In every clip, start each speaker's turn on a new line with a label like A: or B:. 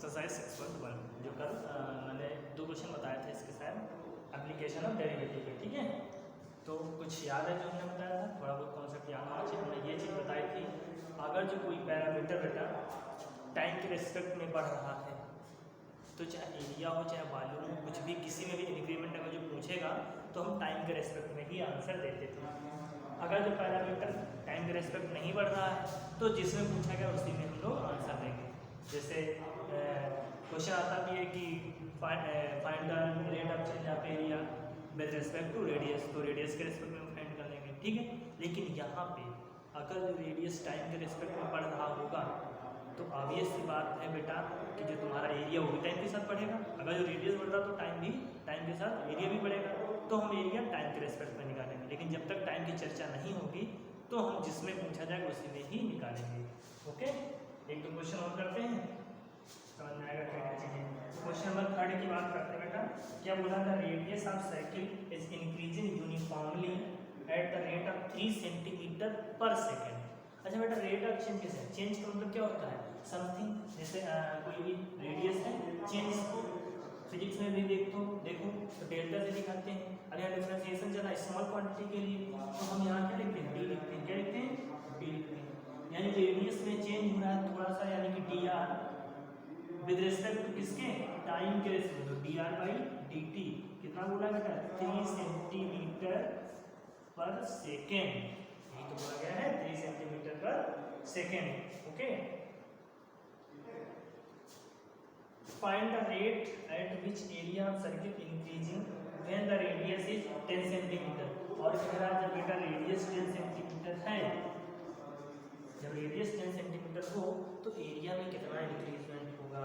A: Exercise 6.1 जो कल मैंने 2 क्वेश्चन बताए थे इसके साथ एप्लीकेशन ऑफ डेरिवेटिव के, ठीक है। तो कुछ याद है जो हमने बताया था, थोड़ा बहुत कॉन्सेप्ट याद होना चाहिए। हमने ये चीज़ बताई थी, अगर जो कोई पैरामीटर बेटा टाइम के रिस्पेक्ट में बढ़ रहा है तो चाहे एरिया हो चाहे वॉल्यूम हो, कुछ भी किसी में भी इंक्रीमेंट अगर जो पूछेगा तो हम टाइम के रिस्पेक्ट में ही आंसर देते थे। अगर जो पैरामीटर टाइम के रिस्पेक्ट नहीं बढ़ रहा है तो जिसमें पूछा गया उसी में हम लोग आंसर देंगे। जैसे क्वेश्चन आता भी है कि find the rate of change of area with respect to radius, तो रेडियस के रिस्पेक्ट में फाइंड कर लेंगे, ठीक है। लेकिन यहाँ पे अगर रेडियस टाइम के रिस्पेक्ट में बढ़ रहा होगा तो ऑब्वियस सी बात है बेटा कि जो तुम्हारा एरिया वो भी टाइम के साथ बढ़ेगा। अगर जो रेडियस बढ़ रहा तो टाइम भी टाइम के साथ एरिया भी बढ़ेगा, तो हम एरिया टाइम के रिस्पेक्ट में निकालेंगे। लेकिन जब तक टाइम की चर्चा नहीं होगी तो हम जिसमें पूछा जाएगा उसी में ही निकालेंगे। ओके, एक दो क्वेश्चन और करते हैं, समझ में आएगा क्या क्या चीज़ें। क्वेश्चन नंबर 3 की बात करते हैं बेटा। क्या बोला था? Radius of circle is increasing uniformly eight the rate of 3 centimetre per second. अच्छा बेटा, रेट ऑफ चेंज कैसे है? चेंज का मतलब क्या होता है? समथिंग, जैसे कोई भी रेडियस है, चेंज फिजिक्स में भी देखो तो डेल्टा से दिखाते हैं। अरे यहाँ डिफरेंशिएशन चला स्मॉल क्वांटिटी के लिए तो हम यहाँ क्या लिखते हैं? डी लिखते हैं। क्या लिखते हैं? डी लिखते हैं। यानी रेडियस में चेंज हो रहा है थोड़ा सा, यानी कि d r with respect to किसके? टाइम के रिस्पेक्ट, तो d r by d t कितना बोला बेटा? 3 सेंटीमीटर पर सेकेंड। यही तो बोला गया है, 3 centimetre per second. Okay, find the rate at which area of circle increasing when the radius is 10 centimetre. और कह रहा है जब बेटा रेडियस 10 सेंटीमीटर है, जब रेडियस 10 सेंटीमीटर हो तो एरिया में कितना इंक्रीजमेंट होगा,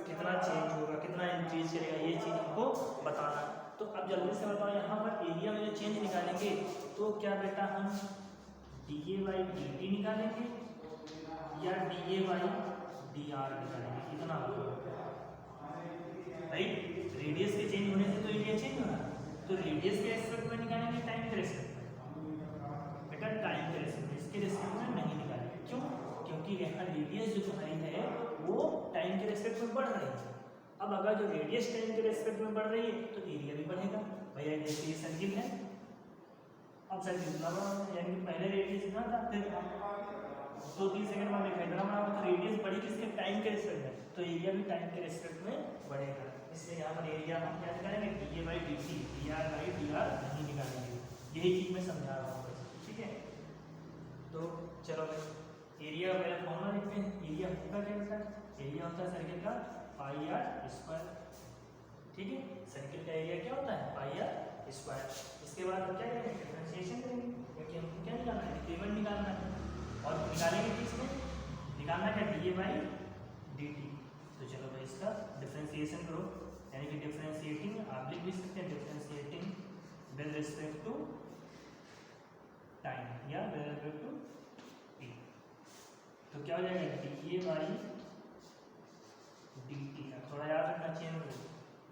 A: कितना चेंज होगा, कितना इंक्रीज करेगा, ये चीज़ हमको बताना। तो अब जल्दी से बताओ, यहाँ पर एरिया में जो चेंज निकालेंगे तो क्या बेटा हम D a by d t निकालेंगे या D a by d are निकालेंगे? कितना होगा राइट? रेडियस के चेंज होने से तो एरिया चेंज हो रहा है, तो रेडियस के रेस्पेक्ट में निकालेंगे टाइम के रेस्पेक्ट में? बेटा टाइम के रेस्पेक्ट में, इसके रेस्पेक्ट में नहीं निकालेंगे। क्यों? क्योंकि यहाँ रेडियस जो तुम्हारी है वो टाइम के रेस्पेक्ट में बढ़ रही है। अब अगर जो रेडियस टाइम के रेस्पेक्ट में बढ़ रही है तो एरिया भी बढ़ेगा। भैया जैसे ये सर्किल है, अब सर्किल इतना बड़ा है, यानी कि पहले रेडियस इतना था, फिर 2-3 सेकंड बाद देखा इतना बड़ा, तो रेडियस बढ़ी किसके? टाइम के रेस्पेक्ट में, तो एरिया भी टाइम के रेस्पेक्ट में बढ़ेगा। इसलिए यहाँ पर एरिया हम क्या निकालेंगे? D a by d T, D r by d are नहीं निकालेंगे। यही चीज़ मैं समझा रहा हूँ, ठीक है। तो चलो एरिया पहले फॉर्मूला लिखते हैं। एरिया होता क्या बेटा? एरिया होता है सर्किल का पाई आर स्क्वायर, ठीक है। सर्किल का एरिया क्या होता है? पाई आर स्क्वायर। इसके बाद हम क्या करेंगे? डिफरेंशिएशन करेंगे, क्योंकि हमको क्या निकालना है? इंक्रीमेंट निकालना है। और निकालेंगे किसमें? निकालना क्या? D a by d T. तो चलो भाई इसका डिफरेंशिएशन करो, यानी कि डिफरेंशिएटिंग आप लिख सकते हैं, differentiating with respect to time या विद रिस्पेक्ट टू टी। तो क्या हो जाएगा? D a by d t. थोड़ा याद रखना चाहिए,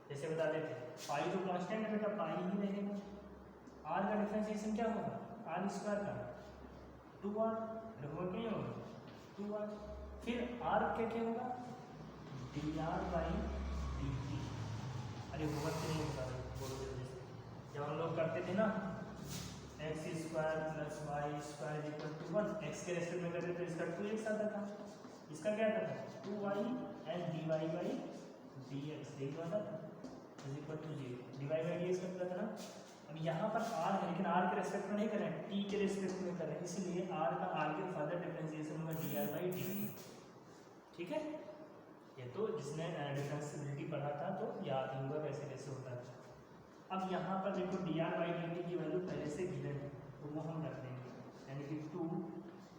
A: जैसे बता देते हैं पाई तो कांस्टेंट है बेटा, पाई ही रहेगा। आर का डिफरेंशिएशन क्या होगा? आर स्क्वायर का 2r होगा, क्या होगा? 2r। फिर आर क्या क्या होगा? D r by d T. अरे होगा तो नहीं होता है, बोलो जल्दी से। जब हम लोग करते थे ना x square plus y square equal to 1, x के रेस्पेक्ट में करते तो इसका 2x आता था, इसका क्या आता था? 2y and d y by d x, यही तो आता था, is equal to 0। D y by d x करता था ना। अब यहाँ पर आर है, लेकिन आर के रेस्पेक्ट में नहीं कर रहे हैं, टी के रेस्पेक्ट में कर रहे हैं, इसलिए आर का आगे फर्दर डिफरेंशिएशन होगा D r by d T, ठीक है। ये तो जिसने डिफरेंशिएबिलिटी पढ़ा था तो याद ही होगा कैसे कैसे होता है। अब यहाँ पर देखो D r by d t की वैल्यू पहले से गिवन है, तो वो हम रख देंगे, यानी कि 2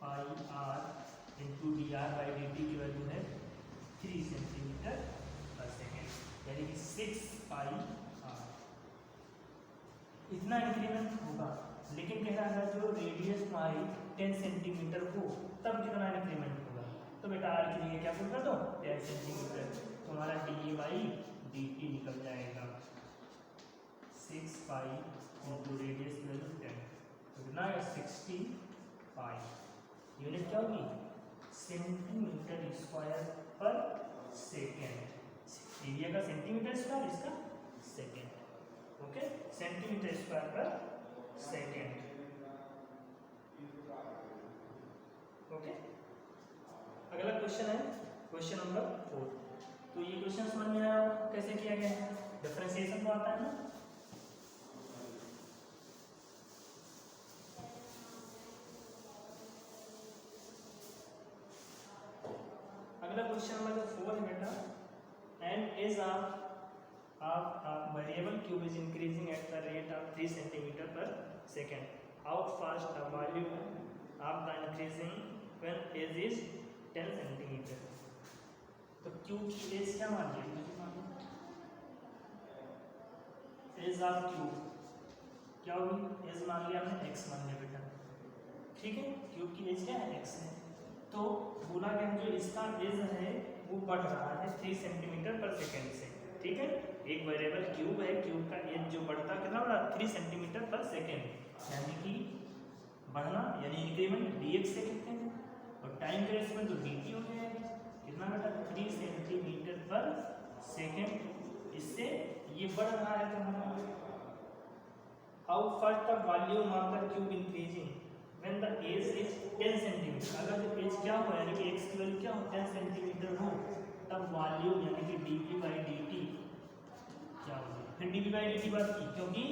A: pi r into d r by d t की वैल्यू है 3 सेंटीमीटर पर सेकेंड, यानी कि 6 पाई आर। इतना इंक्रीमेंट होगा, लेकिन कह रहा है जो रेडियस तुम्हारी 10 सेंटीमीटर हो तब कितना इंक्रीमेंट होगा? तो बेटा आर के लिए क्या पुट कर दो? 10 सेंटीमीटर, तुम्हारा D a by d T निकल जाएगा 6 पाई इंटू रेडियस की वैल्यू 10, तो कितना है? 60 पाई। यूनिट क्या होगी? सेंटीमीटर स्क्वायर पर सेकेंड। एरिया का सेंटीमीटर स्क्वायर, इसका सेकेंड। ओके, सेंटीमीटर स्क्वायर पर सेकेंड। ओके, अगला क्वेश्चन है क्वेश्चन नंबर 4। तो ये क्वेश्चन समझ में आया कैसे किया गया है, डिफरेंशिएशन तो आता है ना। अगला क्वेश्चन नंबर 4 है बेटा, and is variable cube is increasing at the rate of 3 centimetre per second, how fast the volume of the increasing when edge is 10 centimetre. तो क्यूब की एज क्या मान लिया, एज ऑफ क्यूब क्या होगी, as मान लिया हमने, एक्स मान लिया बेटा, ठीक है। क्यूब की एज क्या है, एक्स है। तो बोला गया जो इसका एज है वो बढ़ रहा है 3 सेंटीमीटर पर सेकेंड से, ठीक है। एक वेरिएबल क्यूब है, क्यूब का एज जो बढ़ता कितना बढ़ा, 3 सेंटीमीटर पर सेकेंड, यानी कि बढ़ना यानी इंक्रीमेंट dx से कहते हैं, और टाइम के रेस्पेक्ट तो dt हो जाएगा कितना बेटा, 3 सेंटीमीटर पर सेकेंड। इससे ये बढ़ रहा है तो हमारा how fast the volume of the cube increasing when the edge is 10 centimetre. अगर जो एज क्या हो यानी कि x की वैल्यू क्या हो 10 सेंटीमीटर हो, तब वॉल्यूम यानी कि dv/dt क्या होगी। फिर dv/dt बात की, क्योंकि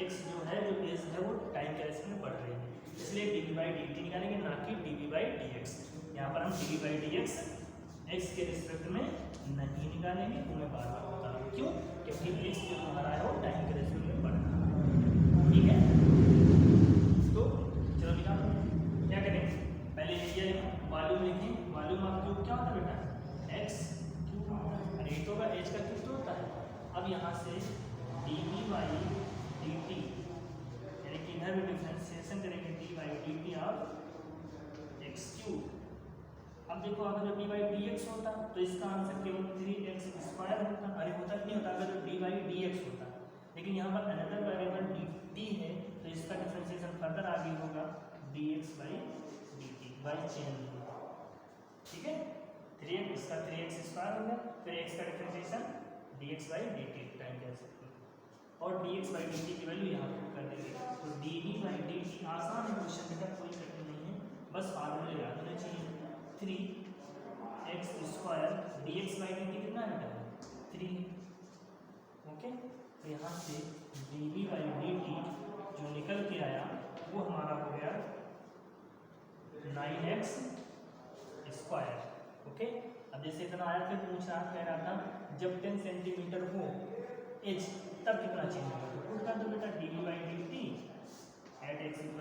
A: x जो है जो एज है वो टाइम के रेस्पेक्ट में बढ़ रही है, इसलिए dv/dt निकालेंगे, ना कि dv/dx। यहाँ पर हम dv/dx x के रिस्पेक्ट में नहीं निकालेंगे, वो मैं बार बार बता रहा हूँ क्यों, क्योंकि x जो हमारा है वो टाइम के रेस्पेक्ट में बढ़ रहा है, ठीक है। तो चलो निकालो, क्या करें, पहले ये वॉल्यूम लिखें, वॉल्यूम ऑफ क्यूब क्या होता है बेटा, x क्यूब, रेटों का एज का क्यूब तो होता है। अब यहाँ से dv/dt यानी कि इधर भी डिफरेंशिएशन करेंगे d/dt ऑफ x क्यूब। अब देखो अगर जो dy/dx होता तो इसका आंसर केवल 3x स्क्वायर होता, अरे होता कि नहीं होता अगर जो dy/dx होता, लेकिन यहाँ पर अनदर वेरिएबल dt है तो इसका डिफरेंशिएशन फर्दर आगे होगा dx/dt बाय चेंज, ठीक है। 3x इसका 3x स्क्वायर हो गया, फिर x का डिफरेंशिएशन dx/dt टाइम कैसे, और dx/dt की वैल्यू यहाँ पे कर देंगे, तो dv/dt आसान है क्वेश्चन बेटा, कोई कठिन नहीं है, बस फार्मूला याद होना चाहिए। 3x स्क्वायर dx/dt कितना है बेटा, 3, ओके। तो यहाँ से dv/dt जो निकल के आया वो हमारा हो गया 9x स्क्वायर, ओके। अब जैसे इतना आया था पूछ रहा कह रहा था जब 10 सेंटीमीटर हो एज तब कितना चेंज होगा, तो पुट कर दो बेटा dv/dt एट x =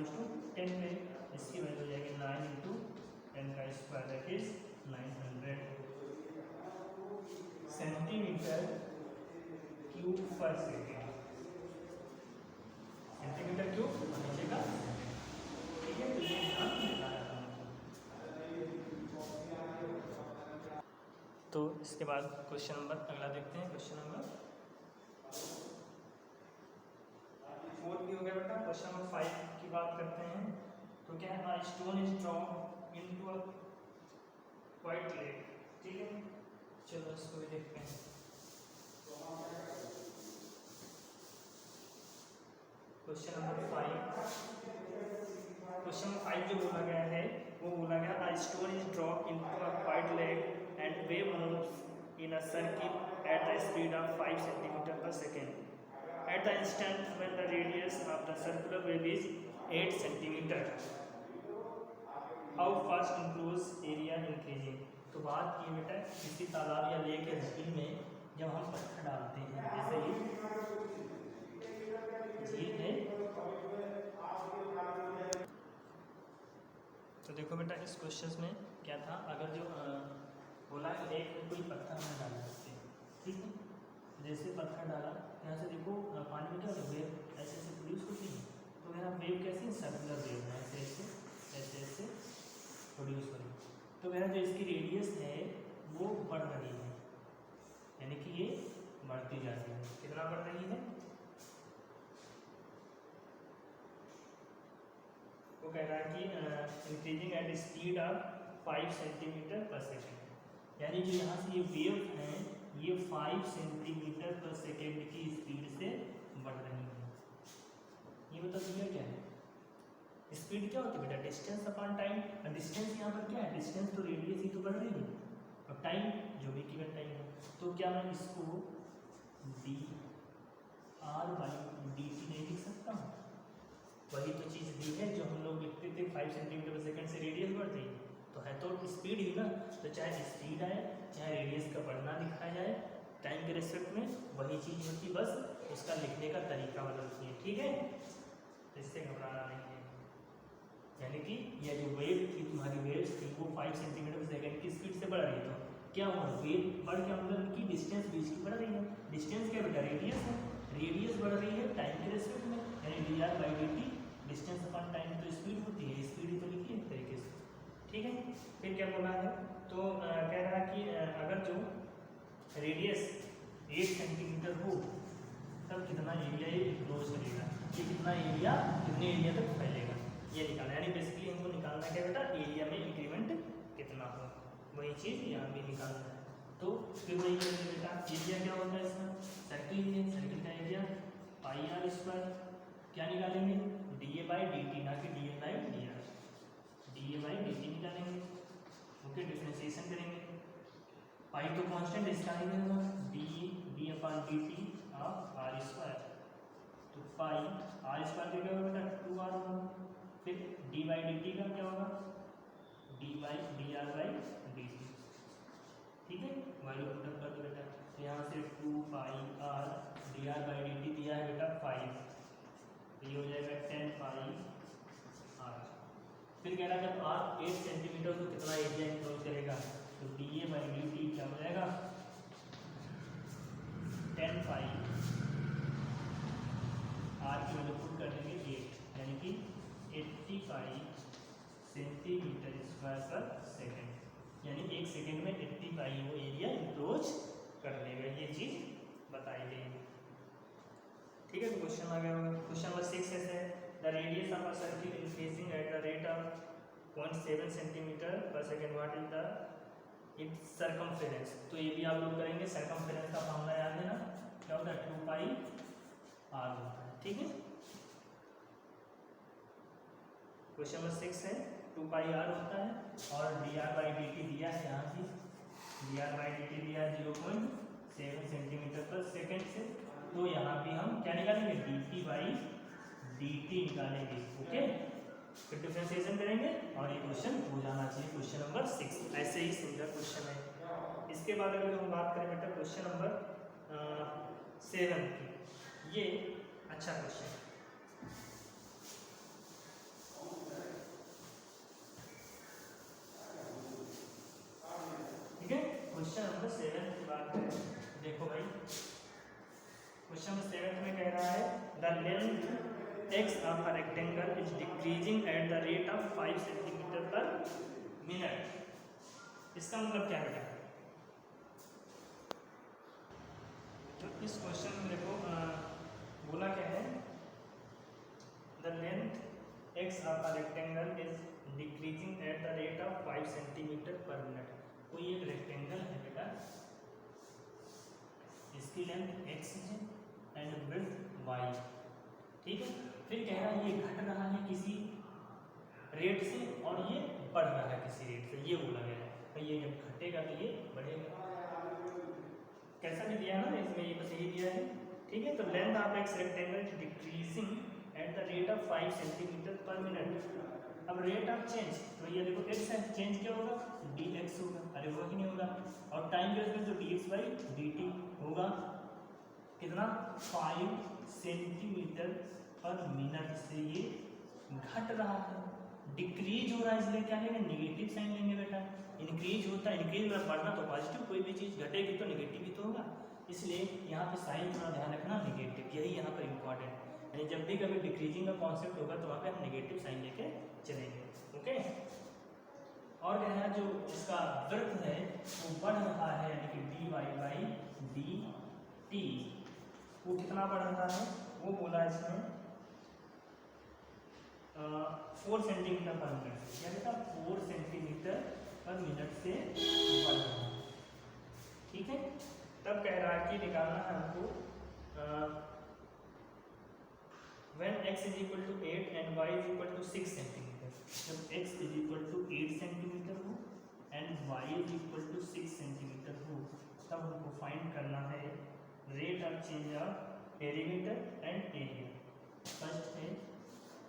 A: 10 पे, इसकी वैल्यू हो जाएगी 9 × 10 का square that is 900 centimetre cube पर सेकेंड, सेंटीमीटर क्यूब नीचे का, ठीक है। तो ये ध्यान देना है। तो इसके बाद क्वेश्चन नंबर अगला देखते हैं, क्वेश्चन नंबर 4 भी हो गया बेटा। क्वेश्चन नंबर 5 की बात करते हैं, तो क्या है, a stone is dropped into a white lake, ठीक है। चलो इसको भी देखते हैं। क्वेश्चन नंबर 5, क्वेश्चन नंबर 5 जो बोला गया है वो बोला गया a stone is dropped into a white lake and wave moves in a circle at the speed of 5 centimeter per second. At the instant when the radius of the circular wave is 8 centimeter, how fast enclosed area increasing? तो बात की बेटा किसी तालाब या lake या झील में जब हम पत्थर डालते हैं, जैसे ये झील है, तो देखो बेटा इस क्वेश्चन में क्या था, अगर जो बोला है लेक में कोई पत्थर में डाल सकते हैं, ठीक है। जैसे पत्थर डाला यहाँ से देखो पानी में क्या होता है, वेव ऐसे ऐसे प्रोड्यूस होती है, तो मेरा वेव कैसे, सर्कुलर वेव है, ऐसे ऐसे ऐसे प्रोड्यूस हो रही है। तो मेरा जो इसकी रेडियस है वो बढ़ रही है, यानी कि ये बढ़ती जा रही है, कितना बढ़ रही है, वो कह रहा है कि increasing at speed of 5 centimetre per second, यानी जो यहाँ से ये वेव है ये 5 सेंटीमीटर पर सेकेंड की स्पीड से बढ़ रही है। ये बता दिया क्या है, स्पीड क्या होती है बेटा, डिस्टेंस अपॉन टाइम। डिस्टेंस यहाँ पर क्या है, डिस्टेंस तो रेडियस ही तो बढ़ रही है, और टाइम जो भी गिवन टाइम है। तो क्या मैं इसको D r by d T नहीं लिख सकता हूँ? वही तो चीज़ दी है जो हम लोग लिखते थे 5 सेंटीमीटर पर सेकेंड से रेडियस बढ़ती है, तो है तो स्पीड ही ना। तो चाहे स्पीड आए चाहे रेडियस का बढ़ना दिखाया जाए टाइम के रिस्पेक्ट में, वही चीज़ होती, बस उसका लिखने का तरीका बदलती है, ठीक है। तो इससे घबराना नहीं है। यानी कि यह जो वेव थी, तुम्हारी वेव्स थी, वो 5 सेंटीमीटर पर सेकेंड की स्पीड से बढ़ रही है, तो क्या हुआ, वेव बढ़ के मतलब की डिस्टेंस बीच की बढ़ रही है। डिस्टेंस क्या बेटा, रेडियस है, रेडियस बढ़ रही है टाइम के रिस्पेक्ट में, यानी D r by d T distance upon time तो स्पीड होती है, स्पीड ही तो लिखी है इस तरीके से, ठीक है। फिर क्या बोला है, तो कह रहा है कि अगर जो रेडियस 8 सेंटीमीटर हो तब कितना एरिया ये इनक्लोज करेगा, ये कितना एरिया कितने एरिया तक फैलेगा, ये निकालना। यानी बेसिकली हमको निकालना क्या बेटा, एरिया में इंक्रीमेंट कितना हो, वही चीज़ यहाँ भी निकालना है। तो फिर वही करेंगे बेटा, एरिया क्या होता है इसका, सर्किल है, सर्किल का एरिया पाई आर स्क्वायर, क्या निकालेंगे, d a by d t, ना कि d a by d r, d a by d t निकालेंगे, ओके। डिफ्रेंसिएशन करेंगे, पाई तो कांस्टेंट इसका ही होगा, d upon d t of r square, तो पाई आर स्क्वायर का क्या होगा बेटा 2r होगा। फिर डी बाई डी टी का क्या होगा, D by d r by d T, ठीक है। वैल्यू पुटअप कर दो बेटा, तो यहाँ से 2 pi r d r by d t दिया है बेटा 5, ये हो जाएगा 10 पाई आर। फिर कह रहा है जब आर 8 सेंटीमीटर तो कितना एरिया इनक्लोज करेगा, तो D a by d T क्या हो जाएगा 10 पाई आर की वैल्यू पुट कर देंगे 8, यानी कि 80 पाई सेंटीमीटर स्क्वायर पर सेकेंड, यानी 1 सेकेंड में 80 पाई वो एरिया इनक्लोज कर लेगा, ये चीज़ बताई गई, ठीक है। तो क्वेश्चन आ गया होगा। क्वेश्चन नंबर 6 है, the radius of a circle increasing at the rate of 0.7 centimetre per second, what is the its circumference. तो ये भी आप लोग करेंगे, सर्कमफेरेंस का फॉर्मूला याद है ना, क्या होता है 2 पाई आर होता है, ठीक है। क्वेश्चन नंबर 6 है, 2 पाई आर होता है, और D r by d t दिया है, यहाँ से D r by d t दिया है 0.7 सेंटीमीटर पर सेकेंड से, तो यहाँ भी हम क्या निकालेंगे, D T by d t निकालेंगे, ओके। फिर डिफरेंशिएशन करेंगे और ये क्वेश्चन हो जाना चाहिए, क्वेश्चन नंबर 6। ऐसे ही सिंगल क्वेश्चन है। इसके बाद अगर हम बात करें बेटा क्वेश्चन नंबर 7 की, ये अच्छा क्वेश्चन है, ठीक है। क्वेश्चन नंबर 7 की बात करें, देखो भाई क्वेश्चन नंबर 7 में कह रहा है the length x of a rectangle is decreasing at the rate of 5 centimetre पर मिनट। इसका मतलब क्या बेटा, तो इस क्वेश्चन में देखो बोला क्या है, the length x of a rectangle is decreasing at the rate of 5 centimetre पर मिनट। कोई एक रेक्टेंगल है बेटा, इसकी लेंथ x है एंड विड्थ y, ठीक है। फिर कह रहा है ये घट रहा है किसी रेट से और ये बढ़ रहा है किसी रेट से, ये बोला गया है। तो ये जब घटेगा तो ये बढ़ेगा, कैसा भी दिया है ना इसमें, ये बस यही दिया है, ठीक है। तो length of x rectangle decreasing eight the rate of 5 centimetre पर मिनट। अब रेट ऑफ चेंज, तो ये देखो एक्स है, चेंज क्या होगा, डी एक्स होगा, अरे वो ही नहीं होगा, और टाइम के उसमें तो D x by d T होगा, कितना 5 सेंटीमीटर पर मिनट से ये घट रहा है, डिक्रीज हो रहा है, इसलिए क्या लेंगे, निगेटिव साइन लेंगे बेटा। इंक्रीज होता है, इंक्रीज में बढ़ना तो पॉजिटिव, कोई भी चीज़ घटेगी तो निगेटिव ही तो होगा, इसलिए यहाँ पे साइन थोड़ा ध्यान रखना, निगेटिव, यही यहाँ पर इम्पॉर्टेंट। यानी जब भी कभी डिक्रीजिंग का कॉन्सेप्ट होगा तो वहाँ पे हम निगेटिव साइन लेके चलेंगे, ओके। और क्या है, जो इसका वृत्त है वो बढ़ रहा है, यानी कि d y by d t, वो कितना बढ़ रहा है, वो बोला इसमें 4 सेंटीमीटर पर मिनट से, क्या बेटा 4 सेंटीमीटर पर मिनट से बढ़ रहा है, ठीक है। तब कह रहा है कि निकालना है हमको when x is equal to 8 and y is equal to 6 centimetre, जब x is equal to 8 centimetre हो and y is equal to 6 centimetre हो, तब हमको फाइंड करना है rate of change of perimeter and area. First है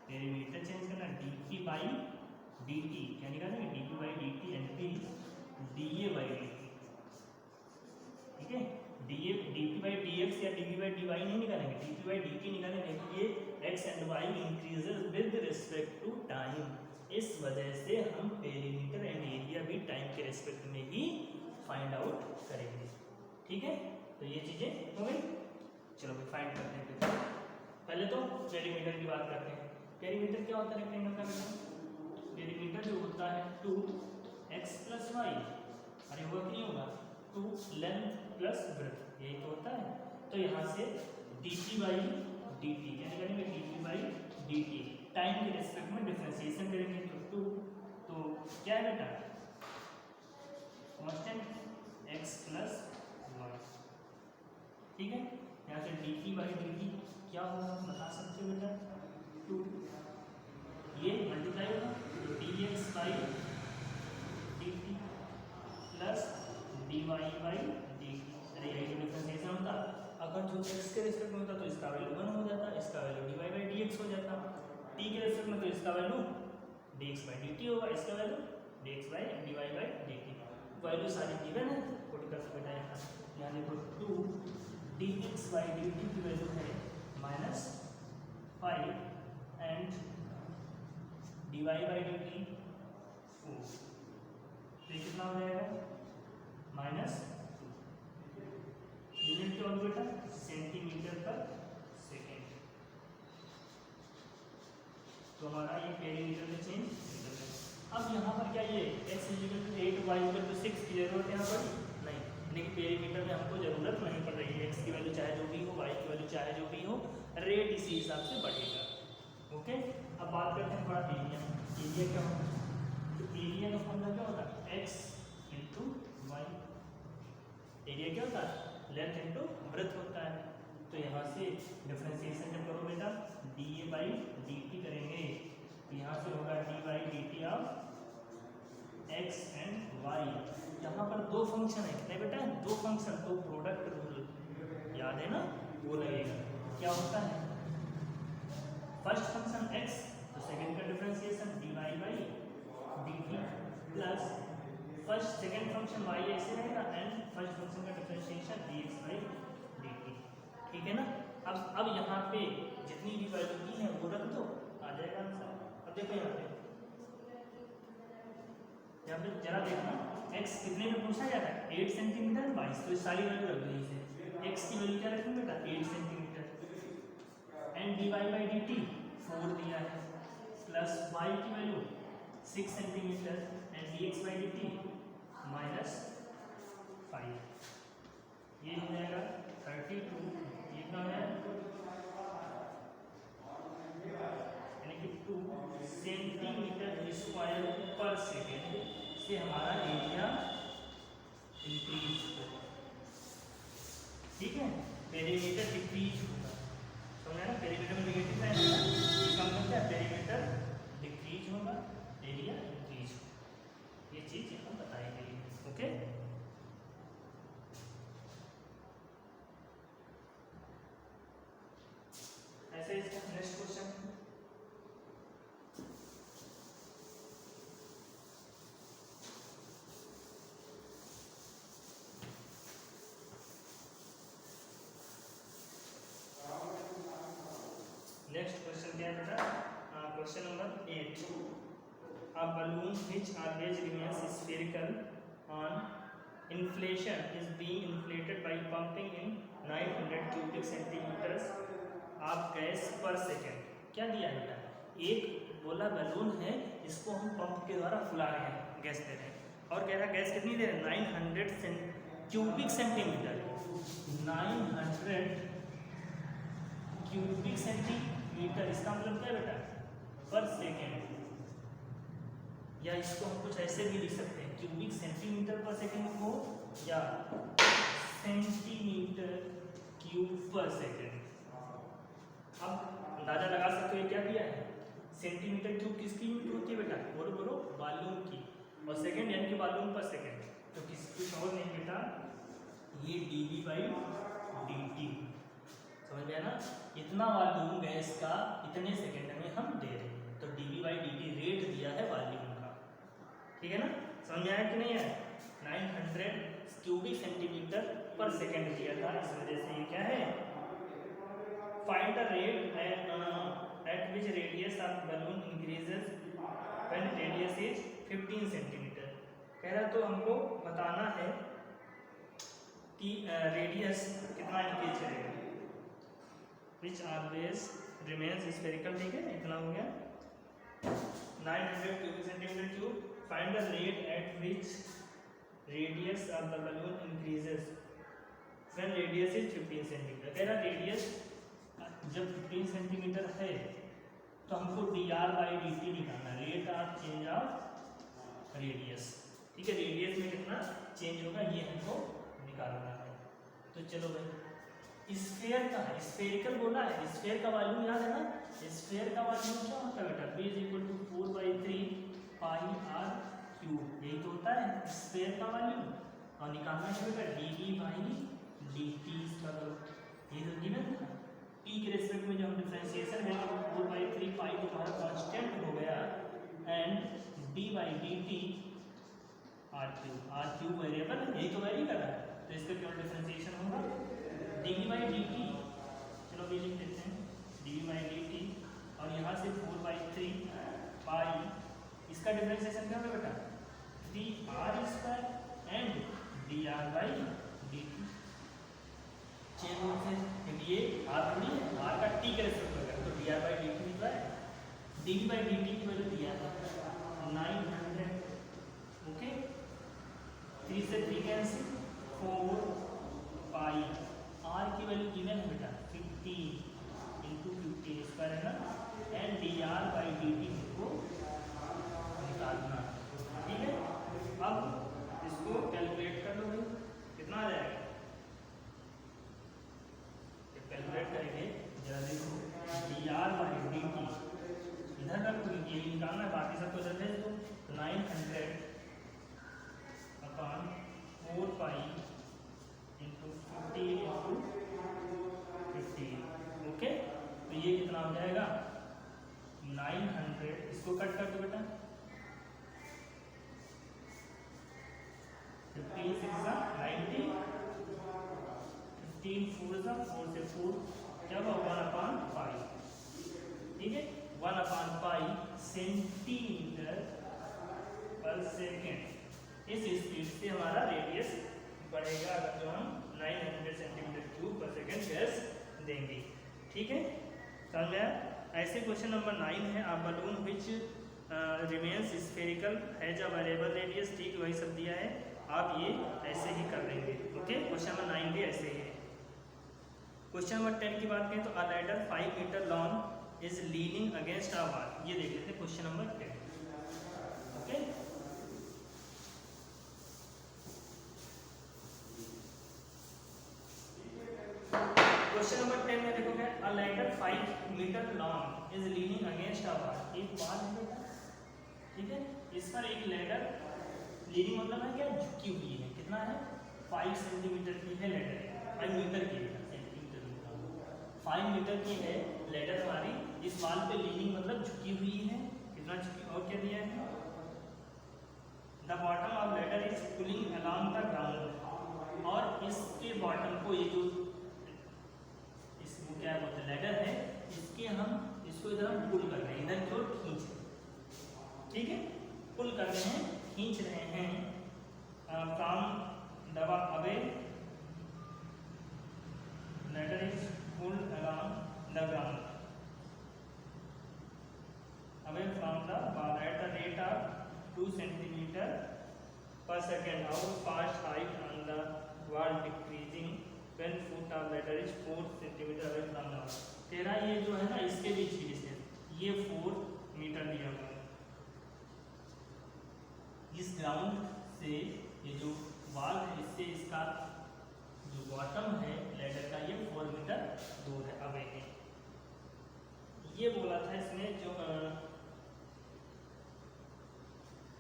A: perimeter change करना, dp by dt, क्या निकालेंगे dp बाई dt एंड फिर da बाई dt, ठीक है। dp बाई dx या dp बाई dy नहीं निकालेंगे, dp बाई dt निकालेंगे। ये x and y increases with respect to time, इस वजह से हम पेरीमीटर एंड एरिया भी टाइम के रिस्पेक्ट में ही फाइंड आउट करेंगे, ठीक है। तो ये चीजें हो गई। चलो भाई फाइंड करते हैं फिर। पहले तो पेरीमीटर की बात करते हैं। पेरीमीटर क्या होता है रेक्टेंगल का बेटा? पेरीमीटर जो होता है 2x + y, अरे वो नहीं होगा 2 लेंथ प्लस ब्रेथ, यही तो होता है। तो यहाँ से dp बाई dt, क्या निकालेंगे dp बाई dt, टाइम के रिस्पेक्ट में डिफरेंशिएशन करेंगे तो 2, तो क्या है बेटा कांस्टेंट x + y, ठीक है। यहाँ से dp बाई dt क्या होगा बता सकते हो बेटा? 2, ये मल्टीप्लाई होगा तो dx by dt plus dy by dt, अरे यही तो डिफरेंशिएशन होता। अगर जो x के रिस्पेक्ट में होता तो इसका वैल्यू 1 हो जाता, इसका वैल्यू dy बाई dx हो जाता। t के रिस्पेक्ट में तो इसका वैल्यू dx बाई dt होगा, इसका value dx by dy by dt। Value सारी गिवन है, पुट कर सकते हैं यहाँ देखो 2 dx बाई dt की वैल्यू है -5 एंड dy बाई dt 4, तो ये कितना हो जाएगा -2। यूनिट क्या होगा बेटा? Centimetre per second. तो हमारा ये पेरीमीटर में चेंज निकल गया। अब यहाँ पर क्या ये x = 8 y = 6 की जरूरत है यहाँ पर? नहीं, यानी कि पेरीमीटर में हमको जरूरत नहीं पड़ रही है। x की वैल्यू चाहे जो भी हो, y की वैल्यू चाहे जो भी हो, रेट इसी हिसाब से बढ़ेगा, ओके। अब बात करते हैं थोड़ा एरिया। एरिया क्या होगा? तो एरिया का फॉर्मूला क्या होता है? x × y। एरिया क्या होता है? लेंथ इंटू ब्रेथ होता है। तो यहाँ से डिफरेंशिएशन जब करो बेटा da बाई dt करेंगे तो यहाँ से होगा d by dt of x and y। यहाँ पर दो फंक्शन है, कितने बेटा? दो फंक्शन, तो प्रोडक्ट रूल याद है ना, वो लगेगा। क्या होता है? फर्स्ट फंक्शन x, तो सेकंड का differentiation dy by dt plus first second function y ऐसे रहेगा एंड फर्स्ट फंक्शन का डिफरेंशिएशन dx बाई dt, ठीक है ना। अब यहाँ पे जितनी भी वैल्यू की है वो रख दो, आ जाएगा आंसर। अब देखो यहाँ पे जरा देखना x कितने में पूछा जाता है? 8 सेंटीमीटर 22, तो सारी वैल्यू रख दी इसे। x की वैल्यू क्या रखेंगे बेटा? 8 centimetre and dy by dt 4 दिया है प्लस y की value 6 centimetre and dx by dt -5, ये हो जाएगा 32। ये क्या है? यानी कि 2 सेंटीमीटर स्क्वायर पर सेकेंड से हमारा एरिया इंक्रीज होगा, ठीक है। पेरीमीटर डिक्रीज होगा, समझ ना? पेरीमीटर में नेगेटिव साइन है, इसका मतलब क्या? पेरीमीटर डिक्रीज होगा, एरिया इंक्रीज होगा। ये चीज यहाँ बताई गई है, ओके। ऐसे इसका नेक्स्ट क्वेश्चन, नेक्स्ट क्वेश्चन क्या है बेटा? Question number 8। A balloon which always remains spherical on inflation is being inflated by pumping in 900 cubic centimeters of gas per second। क्या दिया है बेटा? एक गोला बैलून है, इसको हम पंप के द्वारा फुला रहे हैं, गैस दे रहे हैं, और कह रहा है गैस कितनी दे रहे हैं? 900 क्यूबिक सेंटीमीटर। 900 क्यूबिक सेंटीमीटर, इसका मतलब क्या बेटा? पर सेकेंड, या इसको हम कुछ ऐसे भी लिख सकते हैं, क्यूबिक सेंटीमीटर पर सेकेंड को या सेंटीमीटर क्यूब पर सेकेंड। अब अंदाजा लगा सकते हो क्या दिया है, सेंटीमीटर क्यूब किसकी यूनिट होती है बेटा, बोलो बोलो, वॉल्यूम की, और सेकेंड यानी कि वॉल्यूम पर सेकेंड, तो कुछ और नहीं बेटा, ये dV/dt। समझ गया ना, इतना वॉल्यूम गैस का इतने सेकेंड में हम दे रहे हैं, तो dV/dt रेट दिया है वॉल्यूम का। ठीक है ना, समझ में आया कि नहीं आया। 900 क्यूबिक सेंटीमीटर पर सेकेंड दिया था, इस वजह से ये क्या है, find the rate at which radius of balloon increases when radius is 15 centimetre. कह रहा तो हमको बताना है कि रेडियस कितना इंक्रीज करेगा, विच ऑलवेज रिमेन्स स्फेरिकल। ठीक है, इतना हो गया 900 cubic centimetre cube. Find the rate at which radius of the balloon increases when radius is 15 centimetre. कह रहा रेडियस जब 15 सेंटीमीटर है तो हमको dr/dt निकालना, rate of change of radius. ठीक है, रेडियस में कितना चेंज होगा ये हमको निकालना है। तो चलो भाई, स्फीयर का है, स्फेरिकल बोला है, स्फीयर का वॉल्यूम याद है ना, स्फीयर का वॉल्यूम क्या होता है बेटा, v = 4/3 πr³, यही तो होता है स्फीयर का वॉल्यूम। और निकालना है बेटा dV/dt, इसका करो, ये तो गिवन था। p के रेस्पेक्ट में जो हम डिफरेंशिएशन है 4/3 पाई तो हमारा कांस्टेंट हो गया, एंड d/dt r³ वेरिएबल यही तो वेरी कर रहा है, तो इसका केवल डिफरेंशिएशन होगा dV/dt। चलो ये लिख देते हैं dV/dt, और यहाँ से 4/3 पाई, इसका डिफरेंशिएशन क्या होगा बेटा, dr² and dr/dt। Chain rule से ये r थोड़ी है, r का t के रेस्पेक्ट में तो dr/dt निकला है। dV/dt की वैल्यू दिया है 900, ओके, 3 से 3 कैंसिल, 4 पाई, r की वैल्यू गिवन है बेटा 15 × 15 स्क्वायर है ना, एंड dr/dt को निकालना। ठीक है, अब इसको कैलकुलेट कर लो भाई, कितना आ जाएगा, कैलकुलेट करेंगे जरा देखो, dr/dt इधर का ये निकालना है, बाकी सबको इधर भेज दो, तो 900/4 पाई × 15 × 15, ओके। तो ये कितना हो जाएगा 900, इसको कट कर दो बेटा, 15 × 6 = 90, 15 4 = 4 से 4 क्या होगा 1/π। ठीक है, 1/π सेंटीमीटर पर सेकेंड, इस स्पीड से हमारा रेडियस बढ़ेगा अगर जो हम 900 सेंटीमीटर क्यूब पर सेकेंड गैस देंगे। ठीक है, समझ में आया। ऐसे क्वेश्चन नंबर 9 है, आप balloon which remains spherical has a variable radius, ठीक वही सब दिया है, आप ये ऐसे ही कर लेंगे। ओके, क्वेश्चन नंबर 9 भी ऐसे ही है। क्वेश्चन नंबर 10 की बात करें तो a ladder 5 metre long is leaning against a wall, ये देख लेते हैं question number 10। Okay, question number 10 में देखोगे a ladder 5 metre long is leaning against a wall, एक वॉल है बेटा, ठीक है, इस पर एक लैडर, लीनिंग मतलब है क्या, झुकी हुई है, कितना है 5 सेंटीमीटर की है लैडर, 5 मीटर की है, 5 मीटर की है लैडर हमारी, इस वॉल पे लीनिंग मतलब झुकी हुई है, कितना झुकी, और क्या दिया है, the bottom of ladder is pulling along the ground, और इसके बॉटम को, ये जो इसको क्या बोलते हैं लैडर है, इसके हम इसको इधर हम पुल कर रहे हैं, इधर की ओर खींच रहे हैं, ठीक है, पुल कर रहे हैं, खींच रहे हैं, फ्रॉम दबा away ladder is pulled along the ground away from the wall at the rate of 2 cm/s. How fast height on the wall decreasing when foot of ladder is 4 cm away from the wall. तेरा ये जो है ना इसके बीच की distance ये 4 metre दिया हुआ है, इस ग्राउंड से ये जो वॉल है इससे इसका जो बॉटम है लैडर का ये 4 मीटर दूर है अवे है। ये बोला था इसमें जो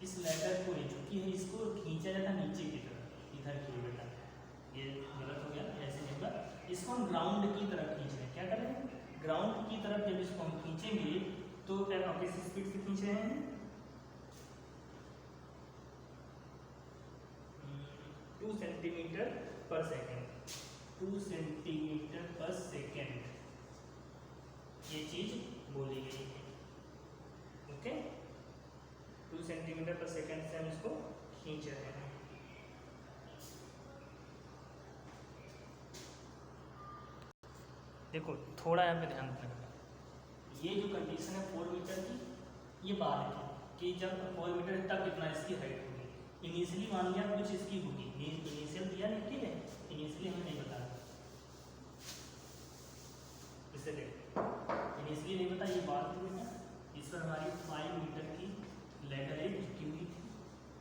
A: इस लैडर को चूंकि है इसको खींचा जाता नीचे की तरफ, इधर की बेटा ये गलत हो गया, ऐसे नहीं होगा। इसको हम ग्राउंड की तरफ खींच रहे हैं, क्या कर रहे हैं ग्राउंड की तरफ। जब इसको हम खींचेंगे तो किस स्पीड से खींच रहे हैं 2 centimetre per second, 2 centimetre per second ये चीज बोली गई है। ओके 2 सेंटीमीटर पर सेकेंड से हम इसको खींच रहे हैं। देखो थोड़ा यहाँ पे ध्यान रखना, ये जो कंडीशन है 4 मीटर की, ये बात है कि जब 4 मीटर है तब कितना इसकी हाइट होगी। इनिशियली मान लिया कुछ इसकी होगी, इनिशियल दिया नहीं, ठीक है इनिशियली हमें नहीं बता, इससे देख इनिशियली नहीं बता, ये बात है बेटा। इस पर हमारी 5 मीटर की लैडर एक झुकी हुई थी,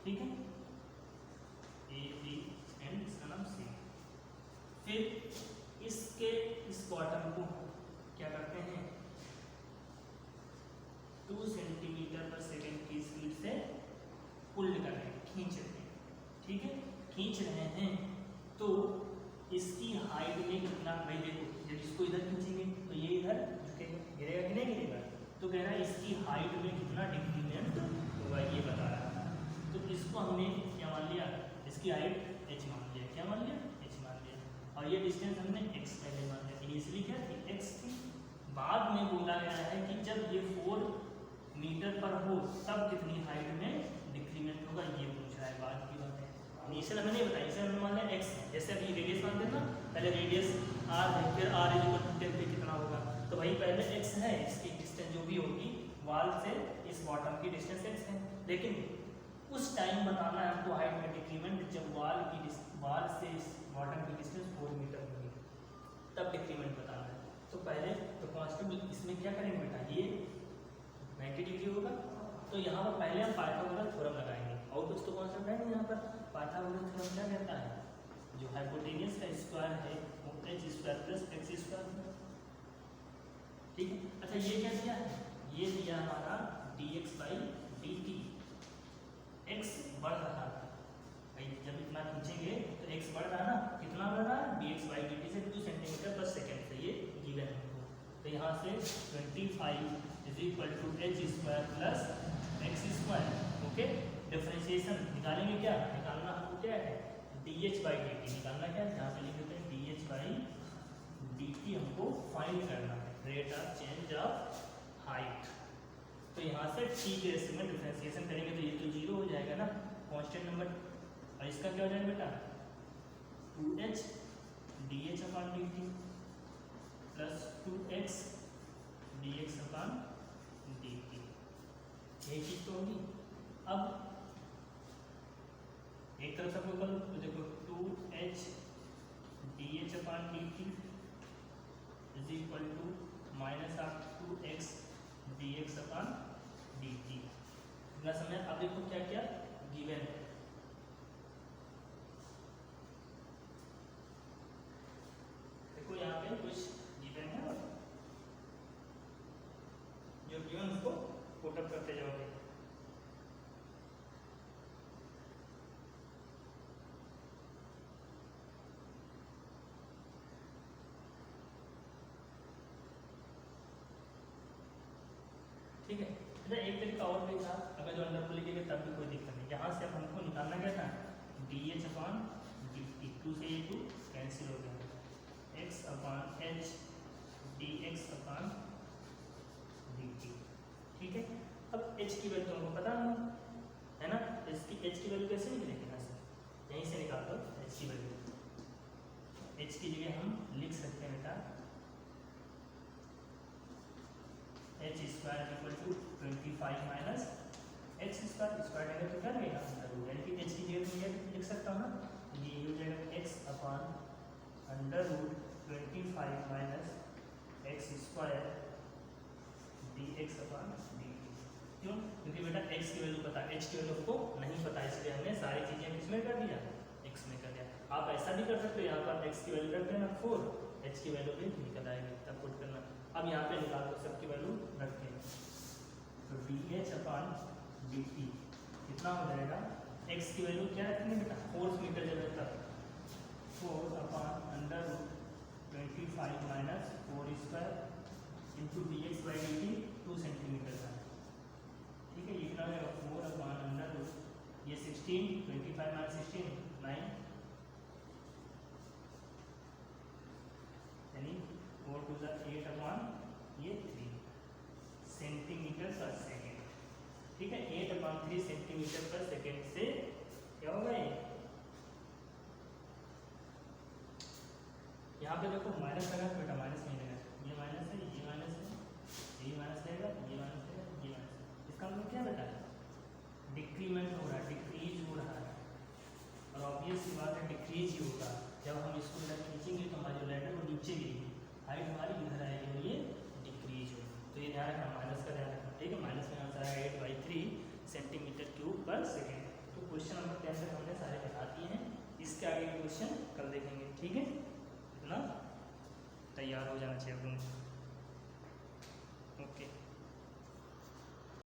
A: ठीक है ए बी एंड इसका नाम सी। फिर इसके इस बॉटम को क्या करते हैं 2 सेंटीमीटर पर सेकेंड की स्पीड से पुल कर रहे हैं, खींच रहे हैं, ठीक है खींच रहे हैं। तो इसकी हाइट में कितना, भाई देखो जब इसको इधर खींचेंगे तो ये इधर झुकेगा, गिरेगा कि नहीं गिरेगा, तो कह रहा है इसकी हाइट में कितना डिक्रीमेंट होगा ये बता रहा था। तो इसको हमने क्या मान लिया, इसकी हाइट h मान लिया, क्या मान लिया h मान लिया, और ये डिस्टेंस हमने x पहले मान लिया। इनिशियली क्या थी x थी, बाद में बोला गया है कि जब ये 4 मीटर पर हो तब कितनी हाइट में डिक्रीमेंट होगा, ये पूछ रहा है, बाद की बात है। इनिशियल हमें नहीं बताया, इसे हमने मान लिया x, जैसे अभी रेडियस मान देना, पहले रेडियस r है, फिर r इक्वल टू 10 पे कितना होगा, तो भाई पहले x है, इसकी डिस्टेंस जो भी होगी वाल से इस बॉटम की डिस्टेंस x है, लेकिन उस टाइम बताना है हमको हाइट में डिक्रीमेंट जब वाल से इस बॉटम की डिस्टेंस 4 मीटर होगी, तब डिक्रीमेंट बताना है। तो पहले तो कांस्टेंट इसमें क्या करेंगे बेटा, ये 90 डिग्री होगा, तो यहाँ पर पहले हम पाइथागोरस थ्योरम लगाएंगे, और कुछ तो कॉन्सेप्ट है नहीं यहाँ पर। पाइथागोरस थ्योरम क्या कहता है, जो हाइपोटेनियस का स्क्वायर है वो h square plus x square, ठीक है। अच्छा ये क्या दिया है, ये दिया हमारा dx बाई dt, x बढ़ रहा है भाई, जब इतना खींचेंगे तो x बढ़ रहा है ना, कितना बढ़ रहा है dx बाई dt से 2 सेंटीमीटर पर सेकेंड से, ये गिवन है। तो यहाँ से 25 is equal to h square plus x square, okay. Differentiation निकालेंगे, क्या निकालना हमको, क्या है dh बाई dt निकालना, क्या है यहाँ पे लिख देते हैं dh बाई dt हमको फाइंड करना है, rate of change of height. तो यहाँ से t के रेशियो में डिफरेंशिएशन करेंगे तो ये तो 0 हो जाएगा ना, कांस्टेंट नंबर, और इसका क्या हो जाएगा बेटा 2h dh upon dt plus 2x dx upon dt, यही चीज तो होगी। अब एक तरफ सबको करो तो देखो 2h dh upon dt is equal to minus of 2x dx upon dt, इतना समय। अब देखो क्या क्या गिवन है, देखो यहाँ पे कुछ गिवन है, जो गिवन उसको पुटअप करते जाओगे। ठीक है, एक तरीका और भी था, अगर जो अंदर को लिखेंगे तब भी कोई दिक्कत नहीं। यहाँ से अब हमको निकालना क्या था dh अपॉन dt, 2 से ये 2 कैंसिल हो गया, x upon h dx upon dt, ठीक है। अब h की वैल्यू हमको पता नहीं है ना, इसकी h की वैल्यू कैसे निकलेगी, यहाँ से यहीं से निकाल दो h की वैल्यू। h की जगह हम लिख सकते हैं बेटा h square equal to 25 minus x square, square लेंगे तो क्या लगेगा अंडर रूट, यानी कि h की जगह में ये लिख सकता हूँ ना, ये हो जाएगा x upon under root 25 minus x square dx upon dt। क्यों, क्योंकि बेटा x की वैल्यू पता है, h की वैल्यू को नहीं पता, इसलिए हमने सारी चीजें किसमें कर दिया x में कर दिया। आप ऐसा भी कर सकते हो, यहाँ पर x की वैल्यू रख देना 4, h की वैल्यू भी निकल आएगी, तब पुट करना। अब यहाँ पे निकाल दो सबकी वैल्यू रख के, तो dh अपॉन dt कितना हो जाएगा, x की वैल्यू क्या रखेंगे बेटा 4 मीटर जगह तक, 4 upon under root 25 minus 4 square into dx by dt 2 centimetre का, ठीक है। ये कितना हो जाएगा 4 अपॉन अंडर रूट, ये 16, 25 माइनस 16 9, यानी 4 टू 8 अपॉन ये 3 सेंटीमीटर पर सेकेंड, ठीक है। 8 अपॉन 3 सेंटीमीटर पर सेकेंड से क्या होगा ये, यहाँ पे देखो माइनस लगा बेटा, माइनस नहीं लगा, ये माइनस है, ये माइनस है, ये माइनस रहेगा, ये माइनस रहेगा, ये माइनस, इसका मतलब क्या बेटा डिक्रीमेंट हो रहा है, डिक्रीज हो रहा है, और ऑब्वियस सी बात है डिक्रीज ही होगा। जब हम इसको इधर खींचेंगे तो हमारी जो लेटर वो नीचे गिरेगी, हाइट हमारी इधर आएगी और ये डिक्रीज होगी, तो ये ध्यान रखना, माइनस का ध्यान रखना, ठीक है। माइनस में आंसर आएगा 8/3 सेंटीमीटर क्यूब पर सेकेंड। तो क्वेश्चन नंबर 10 तक हमने सारे बता दिए हैं, इसके आगे क्वेश्चन कल देखेंगे, ठीक है। इतना तैयार हो जाना चाहिए तुम।